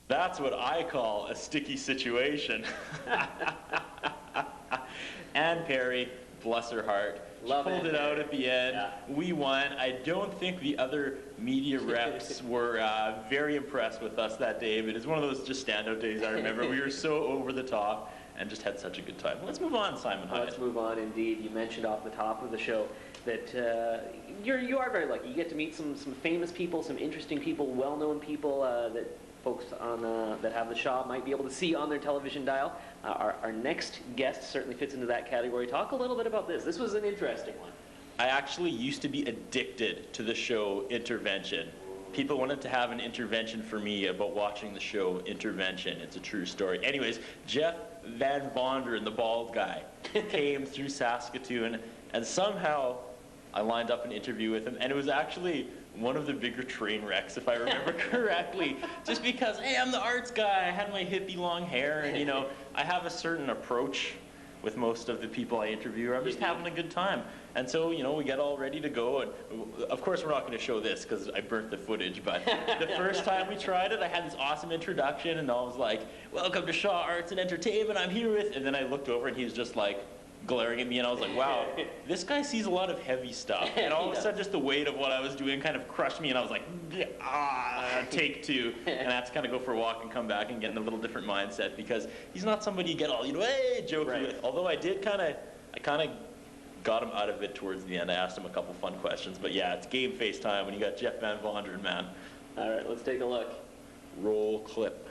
That's what I call a sticky situation. Ann Perry, bless her heart, Love pulled it out at the end. Yeah. We won. I don't think the other media reps were very impressed with us that day, but it's one of those just standout days I remember. We were so over the top and just had such a good time. Let's move on, Simon Hyde. Let's move on, indeed. You mentioned off the top of the show that you are very lucky. You get to meet some famous people, some interesting people, well-known people that folks on that have the Shaw might be able to see on their television dial. Our next guest certainly fits into that category. Talk a little bit about this. This was an interesting one. I actually used to be addicted to the show Intervention. People wanted to have an intervention for me about watching the show Intervention. It's a true story. Anyways, Jeff Vanvonderen, the bald guy, came through Saskatoon, and somehow I lined up an interview with him, and it was actually one of the bigger train wrecks, if I remember correctly, just because, hey, I'm the arts guy, I had my hippie long hair, and you know, I have a certain approach with most of the people I interview. I'm just having a good time. And so, you know, we get all ready to go, and of course we're not going to show this because I burnt the footage, but the first time we tried it, I had this awesome introduction, and I was like, welcome to Shaw Arts and Entertainment, I'm here with, and then I looked over and he was just like, glaring at me, and I was like, wow, this guy sees a lot of heavy stuff. And all of a sudden, just the weight of what I was doing kind of crushed me, and I was like, take two. And I had to kind of go for a walk and come back and get in a little different mindset, because he's not somebody you get all, you know, hey, jokey with. Although I kind of got him out of it towards the end. I asked him a couple fun questions. But yeah, it's game face time when you got Jeff Vanvonderen, man. All right, let's take a look. Roll clip.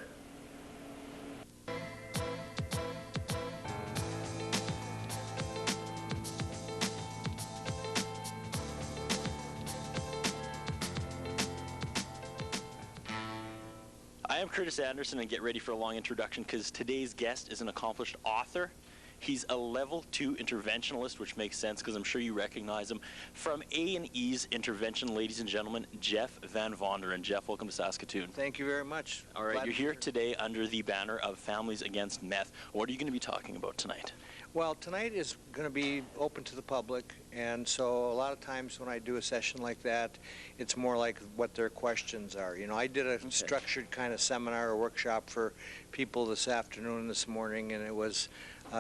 I am Curtis Anderson, and get ready for a long introduction because today's guest is an accomplished author. He's a level 2 interventionalist, which makes sense because I'm sure you recognize him from A&E's Intervention. Ladies and gentlemen, Jeff Vanvonderen. Jeff, welcome to Saskatoon. Thank you very much. All right, you're here today under the banner of Families Against Meth. What are you going to be talking about tonight? Well, tonight is going to be open to the public, and so a lot of times when I do a session like that, it's more like what their questions are. You know, I did a structured kind of seminar or workshop for people this afternoon and this morning, and it was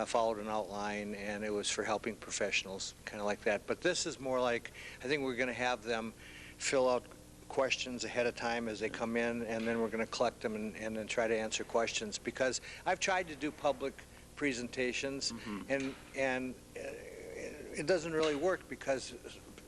followed an outline, and it was for helping professionals, kind of like that. But this is more like, I think we're going to have them fill out questions ahead of time as they come in, and then we're going to collect them and then try to answer questions, because I've tried to do public presentations, and it doesn't really work because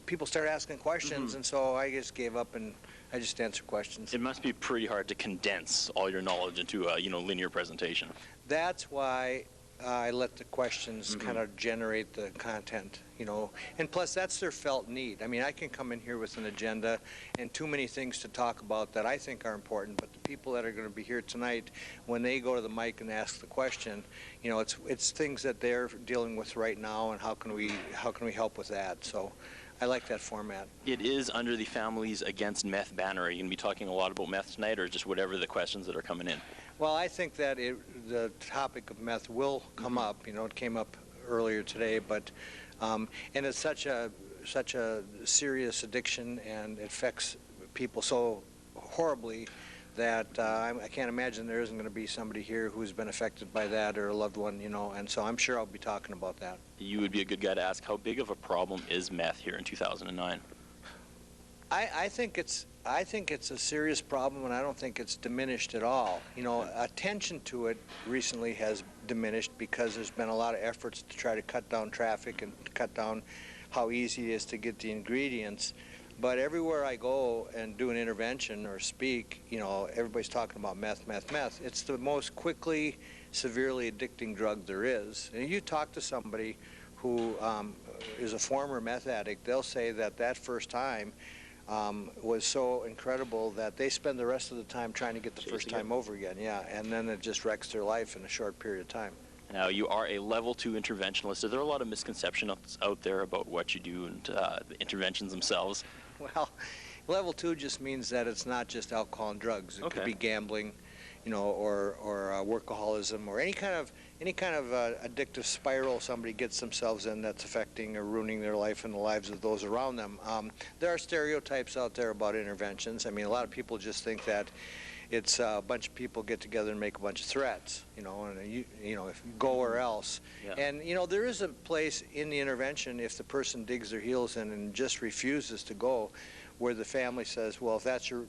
people start asking questions, and so I just gave up and I just answer questions. It must be pretty hard to condense all your knowledge into a linear presentation. That's why I let the questions kind of generate the content, you know, and plus that's their felt need. I mean, I can come in here with an agenda and too many things to talk about that I think are important, but the people that are going to be here tonight, when they go to the mic and ask the question, you know, it's things that they're dealing with right now, and how can we help with that? So I like that format. It is under the Families Against Meth banner. Are you going to be talking a lot about meth tonight, or just whatever the questions that are coming in? Well, I think that the topic of meth will come up. You know, it came up earlier today, but and it's such a serious addiction, and it affects people so horribly that I can't imagine there isn't going to be somebody here who's been affected by that, or a loved one, you know, and so I'm sure I'll be talking about that. You would be a good guy to ask, how big of a problem is meth here in 2009? I think it's a serious problem, and I don't think it's diminished at all. You know, attention to it recently has diminished because there's been a lot of efforts to try to cut down traffic and cut down how easy it is to get the ingredients. But everywhere I go and do an intervention or speak, you know, everybody's talking about meth, meth, meth. It's the most quickly, severely addicting drug there is. And you talk to somebody who is a former meth addict, they'll say that that first time was so incredible that they spend the rest of the time trying to get the first time over again. Yeah, and then it just wrecks their life in a short period of time. Now, you are a level 2 interventionalist. Are there a lot of misconceptions out there about what you do and the interventions themselves? Well, level 2 just means that it's not just alcohol and drugs. It could be gambling, you know, or workaholism, or any kind of addictive spiral somebody gets themselves in that's affecting or ruining their life and the lives of those around them. There are stereotypes out there about interventions. I mean, a lot of people just think that it's a bunch of people get together and make a bunch of threats, and if you go or else. Yeah. And, there is a place in the intervention if the person digs their heels in and just refuses to go, where the family says, well, if that's your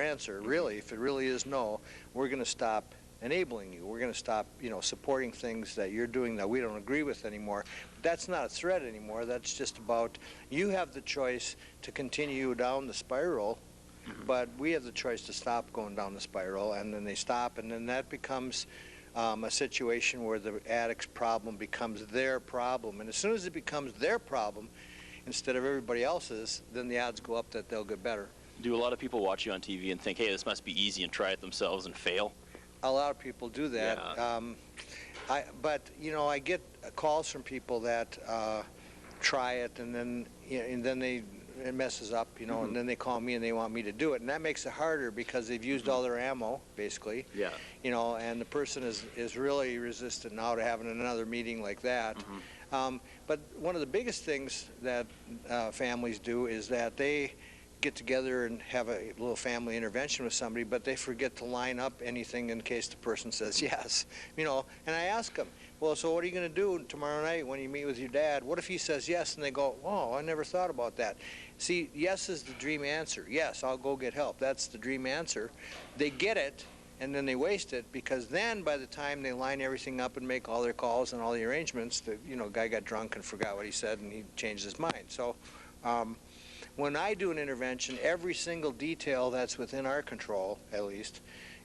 answer, really, if it really is no, we're going to stop enabling you. We're going to stop, supporting things that you're doing that we don't agree with anymore. But that's not a threat anymore. That's just about, you have the choice to continue down the spiral, but we have the choice to stop going down the spiral. And then they stop, and then that becomes a situation where the addict's problem becomes their problem. And as soon as it becomes their problem, instead of everybody else's, then the odds go up that they'll get better. Do a lot of people watch you on TV and think, hey, this must be easy, and try it themselves and fail? A lot of people do that. Yeah. But I get calls from people that try it, and then it messes up, and then they call me and they want me to do it, and that makes it harder because they've used all their ammo, basically. Yeah. And the person is really resistant now to having another meeting like that. But one of the biggest things that families do is that they get together and have a little family intervention with somebody, but they forget to line up anything in case the person says yes. And I ask them, well, so what are you going to do tomorrow night when you meet with your dad? What if he says yes? And they go, oh, I never thought about that. See, yes is the dream answer. Yes, I'll go get help. That's the dream answer. They get it, and then they waste it, because then by the time they line everything up and make all their calls and all the arrangements, the guy got drunk and forgot what he said, and he changed his mind. So when I do an intervention, every single detail that's within our control, at least,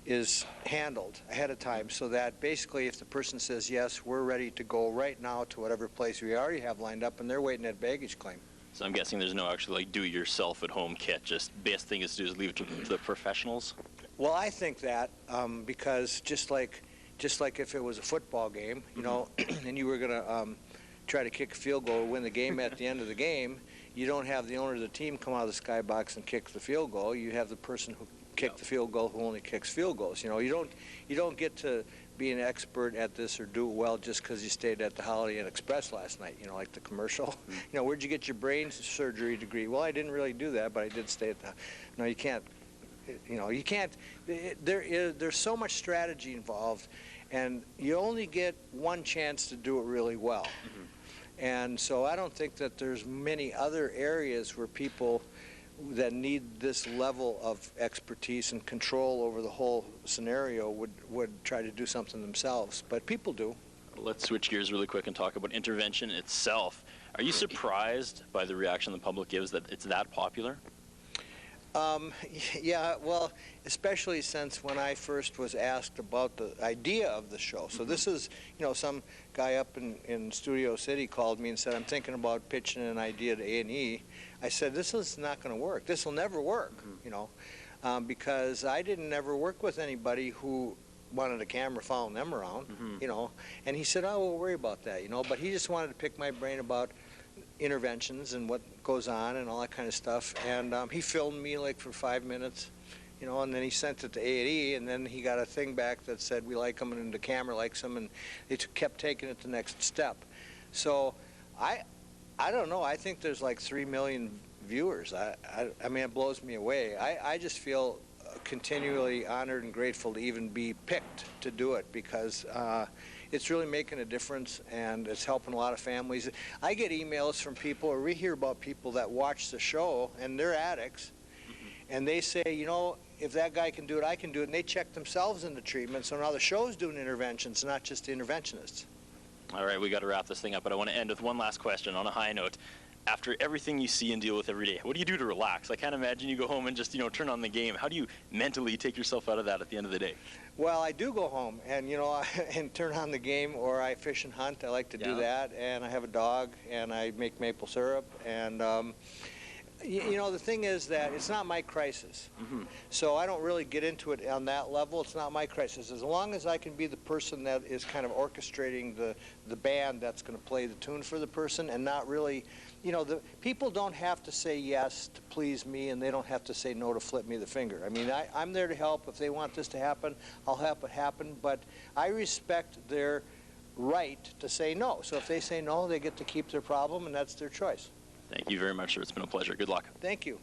is handled ahead of time, so that basically if the person says yes, we're ready to go right now to whatever place we already have lined up, and they're waiting at baggage claim. So I'm guessing there's no actual do-it-yourself at-home kit. Just best thing is to do is leave it to the professionals. Well, I think that because just like if it was a football game, and you were going to try to kick a field goal or win the game at the end of the game, you don't have the owner of the team come out of the skybox and kick the field goal. You have the person who kicked the field goal who only kicks field goals. You don't get to be an expert at this or do it well just because you stayed at the Holiday Inn Express last night, like the commercial. Where'd you get your brain surgery degree? Well, I didn't really do that, but I did stay at the... No, you can't. You can't. There's so much strategy involved, and you only get one chance to do it really well. And so I don't think that there's many other areas where people that need this level of expertise and control over the whole scenario would try to do something themselves. But people do. Let's switch gears really quick and talk about intervention itself. Are you surprised by the reaction the public gives that it's that popular? Yeah, well, especially since when I first was asked about the idea of the show. So this is, some guy up in Studio City called me and said, I'm thinking about pitching an idea to A&E. I said, this is not going to work. This will never work, because I didn't never work with anybody who wanted a camera following them around, And he said, oh, we'll worry about that, But he just wanted to pick my brain about interventions and what goes on and all that kind of stuff. And he filmed me for 5 minutes, and then he sent it to A&E, and then he got a thing back that said we like them and the camera likes them, and they kept taking it the next step. So I don't know. I think there's 3 million viewers. I mean, it blows me away. I just feel continually honored and grateful to even be picked to do it, because it's really making a difference, and it's helping a lot of families. I get emails from people, or we hear about people that watch the show, and they're addicts, and they say, if that guy can do it, I can do it, and they check themselves into treatment, so now the show's doing interventions, not just the interventionists. All right, we got to wrap this thing up, but I want to end with one last question on a high note. After everything you see and deal with every day, what do you do to relax? I can't imagine you go home and just, turn on the game. How do you mentally take yourself out of that at the end of the day? Well, I do go home and, and turn on the game, or I fish and hunt. I like to do that, and I have a dog, and I make maple syrup, and the thing is that it's not my crisis. So I don't really get into it on that level. It's not my crisis. As long as I can be the person that is kind of orchestrating the band that's going to play the tune for the person, and not really, the people don't have to say yes to please me, and they don't have to say no to flip me the finger. I mean, I'm there to help. If they want this to happen, I'll help it happen, but I respect their right to say no. So if they say no, they get to keep their problem, and that's their choice. Thank you very much, sir. It's been a pleasure. Good luck. Thank you.